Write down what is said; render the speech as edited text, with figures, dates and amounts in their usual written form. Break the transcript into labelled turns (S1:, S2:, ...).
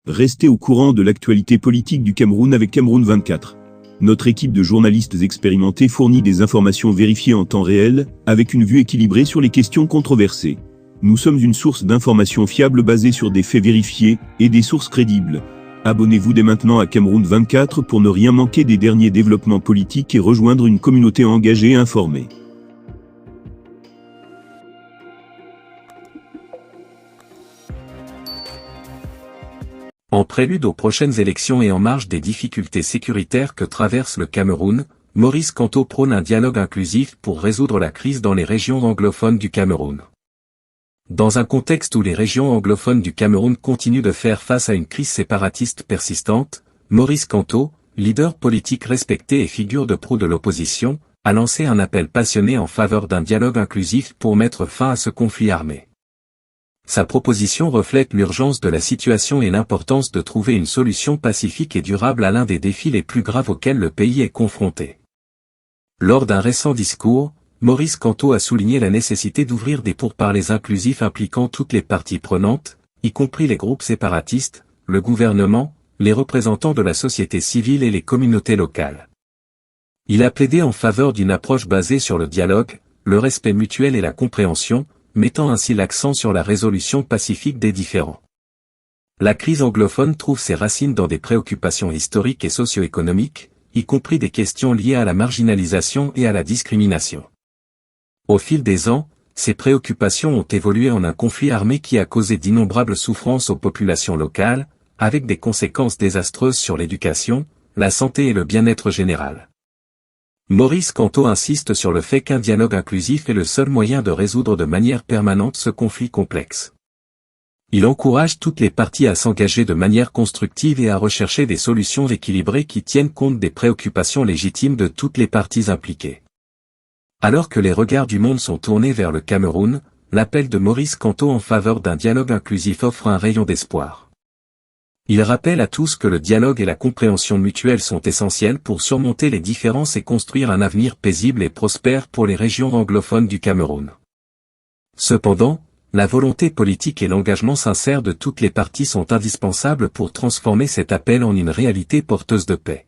S1: Restez au courant de l'actualité politique du Cameroun avec Cameroun 24. Notre équipe de journalistes expérimentés fournit des informations vérifiées en temps réel, avec une vue équilibrée sur les questions controversées. Nous sommes une source d'informations fiables basée sur des faits vérifiés et des sources crédibles. Abonnez-vous dès maintenant à Cameroun 24 pour ne rien manquer des derniers développements politiques et rejoindre une communauté engagée et informée.
S2: En prélude aux prochaines élections et en marge des difficultés sécuritaires que traverse le Cameroun, Maurice Kamto prône un dialogue inclusif pour résoudre la crise dans les régions anglophones du Cameroun. Dans un contexte où les régions anglophones du Cameroun continuent de faire face à une crise séparatiste persistante, Maurice Kamto, leader politique respecté et figure de proue de l'opposition, a lancé un appel passionné en faveur d'un dialogue inclusif pour mettre fin à ce conflit armé. Sa proposition reflète l'urgence de la situation et l'importance de trouver une solution pacifique et durable à l'un des défis les plus graves auxquels le pays est confronté. Lors d'un récent discours, Maurice Kamto a souligné la nécessité d'ouvrir des pourparlers inclusifs impliquant toutes les parties prenantes, y compris les groupes séparatistes, le gouvernement, les représentants de la société civile et les communautés locales. Il a plaidé en faveur d'une approche basée sur le dialogue, le respect mutuel et la compréhension, mettant ainsi l'accent sur la résolution pacifique des différends. La crise anglophone trouve ses racines dans des préoccupations historiques et socio-économiques, y compris des questions liées à la marginalisation et à la discrimination. Au fil des ans, ces préoccupations ont évolué en un conflit armé qui a causé d'innombrables souffrances aux populations locales, avec des conséquences désastreuses sur l'éducation, la santé et le bien-être général. Maurice Kamto insiste sur le fait qu'un dialogue inclusif est le seul moyen de résoudre de manière permanente ce conflit complexe. Il encourage toutes les parties à s'engager de manière constructive et à rechercher des solutions équilibrées qui tiennent compte des préoccupations légitimes de toutes les parties impliquées. Alors que les regards du monde sont tournés vers le Cameroun, l'appel de Maurice Kamto en faveur d'un dialogue inclusif offre un rayon d'espoir. Il rappelle à tous que le dialogue et la compréhension mutuelle sont essentiels pour surmonter les différences et construire un avenir paisible et prospère pour les régions anglophones du Cameroun. Cependant, la volonté politique et l'engagement sincère de toutes les parties sont indispensables pour transformer cet appel en une réalité porteuse de paix.